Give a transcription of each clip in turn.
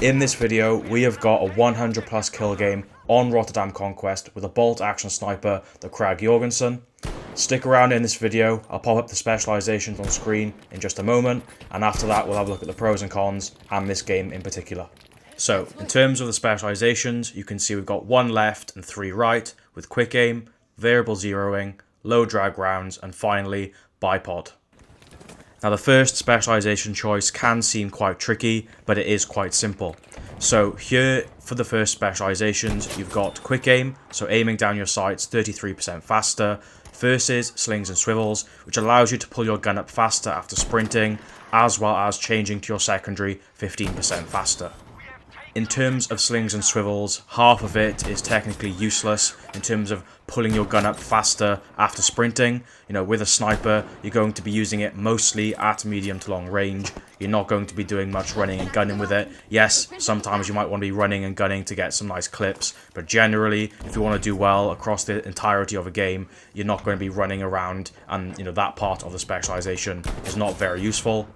In this video, we have got a 100 plus kill game on Rotterdam Conquest with a bolt action sniper, the Krag-Jorgensen. Stick around in this video, I'll pop up the specializations on screen in just a moment, and after that we'll have a look at the pros and cons, and this game in particular. So, in terms of the specializations, you can see we've got 1 left and 3 right, with quick aim, variable zeroing, low drag rounds, and finally, Bipod. Now the first specialization choice can seem quite tricky, but it is quite simple. So here for the first specializations, you've got quick aim, so aiming down your sights 33% faster, versus slings and swivels, which allows you to pull your gun up faster after sprinting, as well as changing to your secondary 15% faster. In terms of slings and swivels, half of it is technically useless in terms of pulling your gun up faster after sprinting. You know, with a sniper, you're going to be using it mostly at medium to long range. You're not going to be doing much running and gunning with it. Yes, sometimes you might want to be running and gunning to get some nice clips, but generally, if you want to do well across the entirety of a game, you're not going to be running around, and that part of the specialization is not very useful.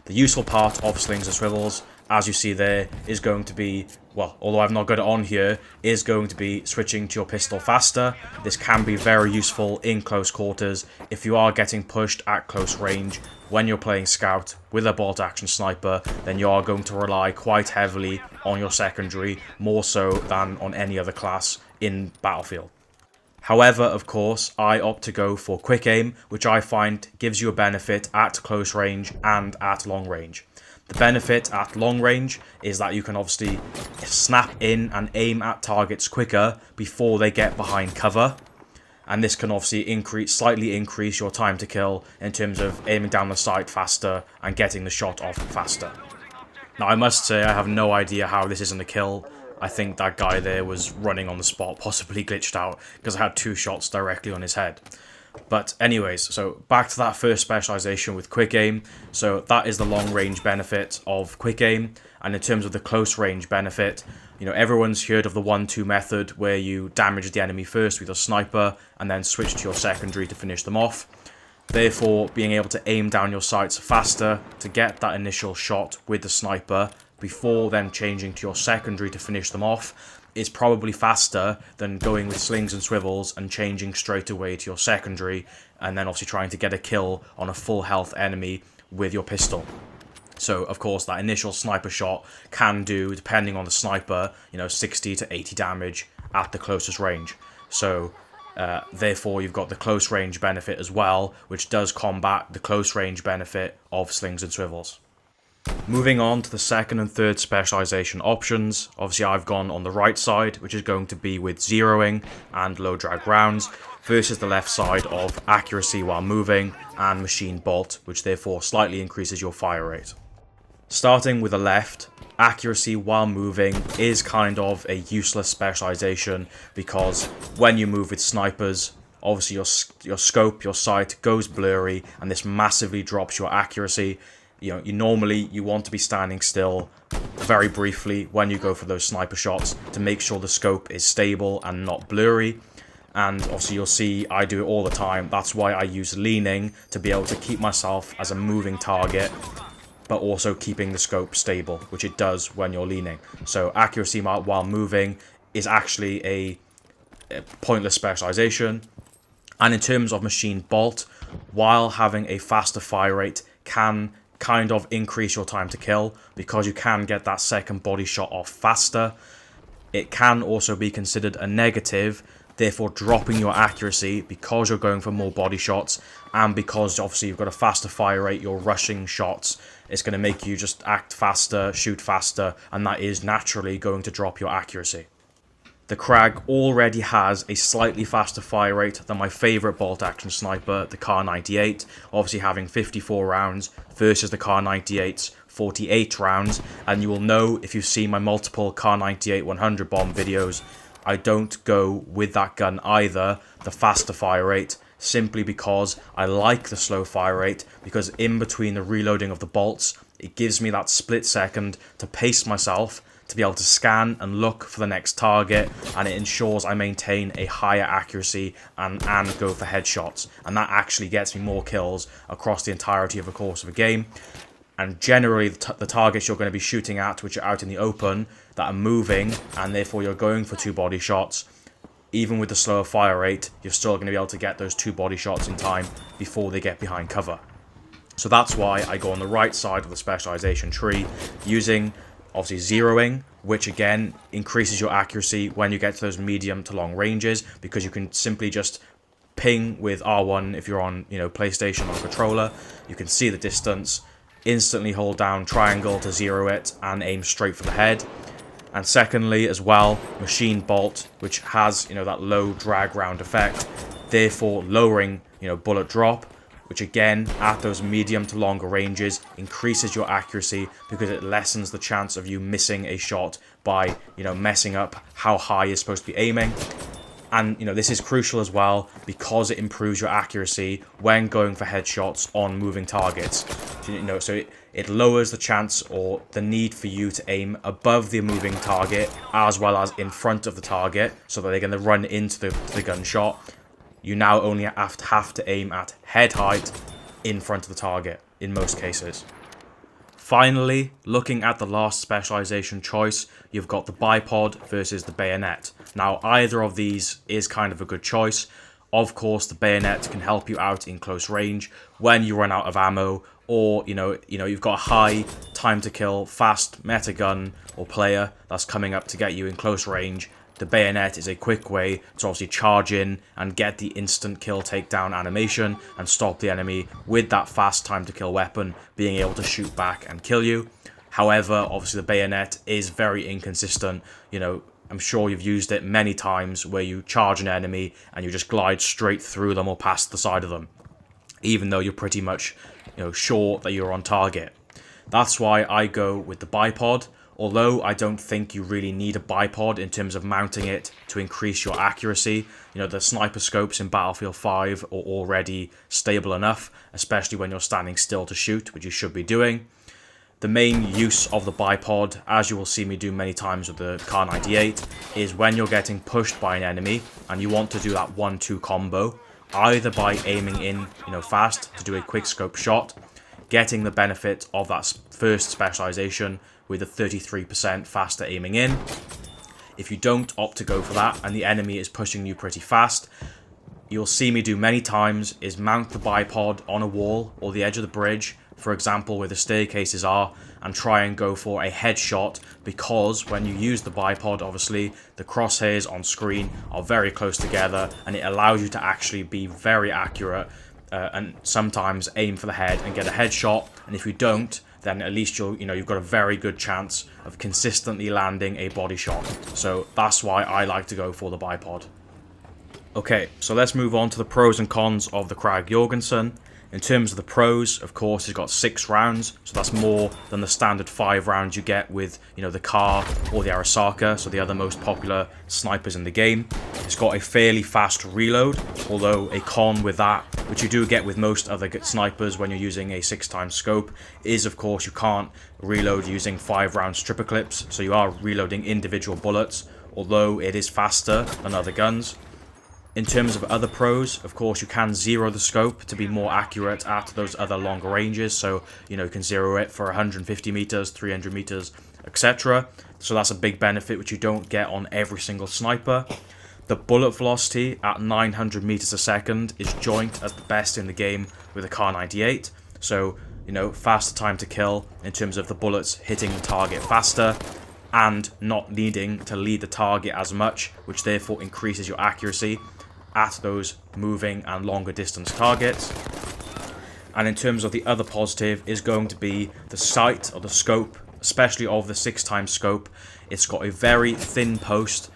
The useful part of slings and swivels, as you see there, is going to be, well, although I've not got it on here, is going to be switching to your pistol faster. This can be very useful in close quarters if you are getting pushed at close range. When you're playing scout with a bolt action sniper, then you are going to rely quite heavily on your secondary, more so than on any other class in Battlefield. However, of course, I opt to go for quick aim, which I find gives you a benefit at close range and at long range. The benefit at long range is that you can obviously snap in and aim at targets quicker before they get behind cover. And this can obviously slightly increase your time to kill in terms of aiming down the sight faster and getting the shot off faster. Now, I must say I have no idea how this isn't a kill. I think that guy there was running on the spot, possibly glitched out, because I had 2 shots directly on his head. But anyways, so back to that first specialization with quick aim. So that is the long range benefit of quick aim. And in terms of the close range benefit, everyone's heard of the 1-2 method, where you damage the enemy first with your sniper and then switch to your secondary to finish them off. Therefore, being able to aim down your sights faster to get that initial shot with the sniper before then changing to your secondary to finish them off is probably faster than going with slings and swivels and changing straight away to your secondary and then obviously trying to get a kill on a full health enemy with your pistol. So, of course, that initial sniper shot can do, depending on the sniper, 60 to 80 damage at the closest range. So, therefore, you've got the close range benefit as well, which does combat the close range benefit of slings and swivels. Moving on to the second and third specialization options, obviously I've gone on the right side, which is going to be with zeroing and low drag rounds, versus the left side of accuracy while moving and machine bolt, which therefore slightly increases your fire rate. Starting with the left, accuracy while moving is kind of a useless specialization, because when you move with snipers, obviously your scope, your sight goes blurry, and this massively drops your accuracy. You want to be standing still very briefly when you go for those sniper shots to make sure the scope is stable and not blurry. And obviously you'll see I do it all the time. That's why I use leaning, to be able to keep myself as a moving target, but also keeping the scope stable, which it does when you're leaning. So accuracy while moving is actually a pointless specialization. And in terms of machine bolt, while having a faster fire rate can kind of increase your time to kill, because you can get that second body shot off faster. It can also be considered a negative, therefore dropping your accuracy because you're going for more body shots, and because obviously you've got a faster fire rate, you're rushing shots. It's going to make you just act faster, shoot faster, and that is naturally going to drop your accuracy. The Krag already has a slightly faster fire rate than my favourite bolt action sniper, the Kar 98, obviously having 54 rounds versus the Kar 98's 48 rounds, and you will know if you've seen my multiple Kar 98 100 bomb videos, I don't go with that gun either, the faster fire rate, simply because I like the slow fire rate, because in between the reloading of the bolts, it gives me that split second to pace myself, to be able to scan and look for the next target, and it ensures I maintain a higher accuracy and go for headshots, and that actually gets me more kills across the entirety of the course of a game. And generally the targets you're going to be shooting at, which are out in the open, that are moving, and therefore you're going for 2 body shots, even with the slower fire rate, you're still going to be able to get those 2 body shots in time before they get behind cover. So that's why I go on the right side of the specialization tree, using obviously zeroing, which again increases your accuracy when you get to those medium to long ranges, because you can simply just ping with R1 if you're on, PlayStation or controller. You can see the distance, instantly hold down triangle to zero it, and aim straight for the head. And secondly, as well, machine bolt, which has, that low drag round effect, therefore lowering, bullet drop, which again, at those medium to longer ranges, increases your accuracy because it lessens the chance of you missing a shot by, messing up how high you're supposed to be aiming. And, this is crucial as well because it improves your accuracy when going for headshots on moving targets. So it lowers the chance or the need for you to aim above the moving target as well as in front of the target so that they're going to run into the gunshot. You now only have to aim at head height in front of the target in most cases. Finally, looking at the last specialization choice, you've got the bipod versus the bayonet. Now, either of these is kind of a good choice. Of course, the bayonet can help you out in close range when you run out of ammo, or you've got a high time to kill, fast meta gun or player that's coming up to get you in close range. The bayonet is a quick way to obviously charge in and get the instant kill takedown animation and stop the enemy with that fast time to kill weapon being able to shoot back and kill you. However, obviously the bayonet is very inconsistent. I'm sure you've used it many times where you charge an enemy and you just glide straight through them or past the side of them, even though you're pretty much sure that you're on target. That's why I go with the bipod. Although I don't think you really need a bipod in terms of mounting it to increase your accuracy. The sniper scopes in Battlefield 5 are already stable enough, especially when you're standing still to shoot, which you should be doing. The main use of the bipod, as you will see me do many times with the Kar 98, is when you're getting pushed by an enemy and you want to do that 1-2 combo, either by aiming in, fast to do a quick scope shot, getting the benefit of that first specialization with a 33% faster aiming in. If you don't opt to go for that and the enemy is pushing you pretty fast, you'll see me do many times is mount the bipod on a wall or the edge of the bridge, for example where the staircases are, and try and go for a headshot, because when you use the bipod, obviously the crosshairs on screen are very close together and it allows you to actually be very accurate and sometimes aim for the head and get a headshot. And if you don't, then at least you've got a very good chance of consistently landing a body shot. So that's why I like to go for the bipod. Okay, so let's move on to the pros and cons of the Krag-Jorgensen. In terms of the pros, of course, it's got 6 rounds, so that's more than the standard 5 rounds you get with, the Kar or the Arasaka, so the other most popular snipers in the game. It's got a fairly fast reload, although a con with that, which you do get with most other snipers when you're using a 6x scope, is of course you can't reload using 5-round stripper clips, so you are reloading individual bullets, although it is faster than other guns. In terms of other pros, of course, you can zero the scope to be more accurate at those other longer ranges. So, you can zero it for 150 meters, 300 meters, etc. So that's a big benefit which you don't get on every single sniper. The bullet velocity at 900 meters a second is joint as the best in the game with a Kar 98. So, faster time to kill in terms of the bullets hitting the target faster and not needing to lead the target as much, which therefore increases your accuracy at those moving and longer distance targets. And in terms of the other positive is going to be the sight or the scope, especially of the 6x scope. It's got a very thin post,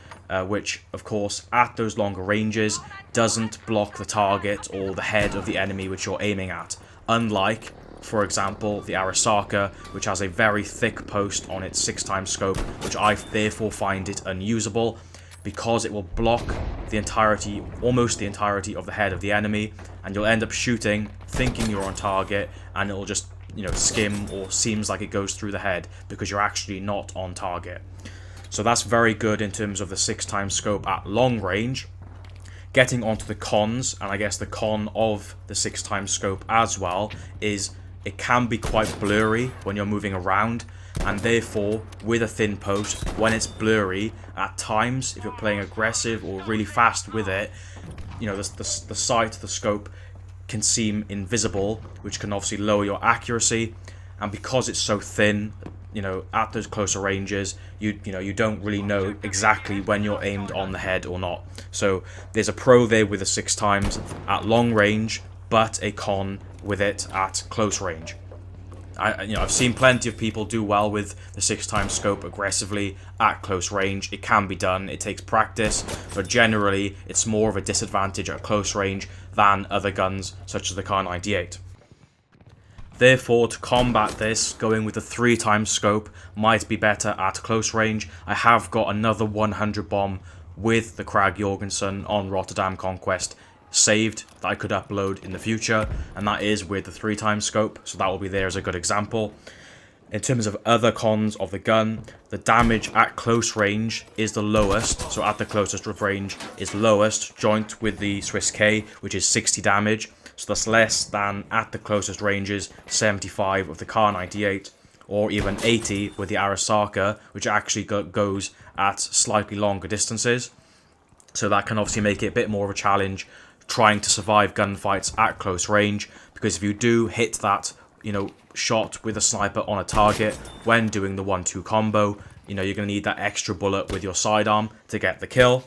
which of course at those longer ranges doesn't block the target or the head of the enemy which you're aiming at, unlike, for example, the Arasaka, which has a very thick post on its 6x scope, which I therefore find it unusable because it will block the entirety, almost the entirety of the head of the enemy, and you'll end up shooting thinking you're on target and it'll just, skim or seems like it goes through the head because you're actually not on target. So that's very good in terms of the 6x scope at long range. Getting onto the cons, and I guess the con of the 6x scope as well, is it can be quite blurry when you're moving around, and therefore with a thin post, when it's blurry, at times if you're playing aggressive or really fast with it, you know, the sight, the scope can seem invisible, which can obviously lower your accuracy. And because it's so thin, you know, at those closer ranges, you don't really know exactly when you're aimed on the head or not. So there's a pro there with the 6x at long range, but a con with it at close range. I've seen plenty of people do well with the 6x scope aggressively at close range. It can be done, it takes practice, but generally it's more of a disadvantage at close range than other guns such as the Kar 98. Therefore, to combat this, going with the 3x scope might be better at close range. I have got another 100 bomb with the Krag-Jorgensen on Rotterdam Conquest saved that I could upload in the future, and that is with the 3x scope, so that will be there as a good example. In terms of other cons of the gun, the damage at close range is the lowest, so at the closest range is lowest, joint with the Swiss K, which is 60 damage, so that's less than at the closest ranges 75 of the Kar 98, or even 80 with the Arasaka, which actually goes at slightly longer distances. So that can obviously make it a bit more of a challenge trying to survive gunfights at close range, because if you do hit that, you know, shot with a sniper on a target when doing the 1-2 combo, you know, you're going to need that extra bullet with your sidearm to get the kill.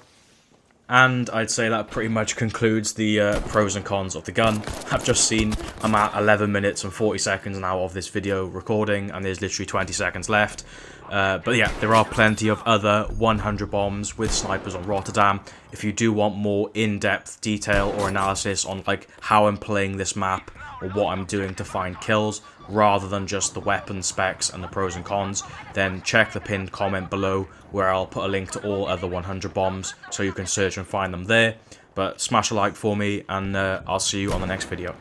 And I'd say that pretty much concludes the pros and cons of the gun. I've just seen I'm at 11 minutes and 40 seconds now of this video recording, and there's literally 20 seconds left. But yeah, there are plenty of other 100 bombs with snipers on Rotterdam. If you do want more in-depth detail or analysis on like how I'm playing this map or what I'm doing to find kills, rather than just the weapon specs and the pros and cons, then check the pinned comment below where I'll put a link to all other 100 bombs so you can search and find them there. But smash a like for me, and I'll see you on the next video.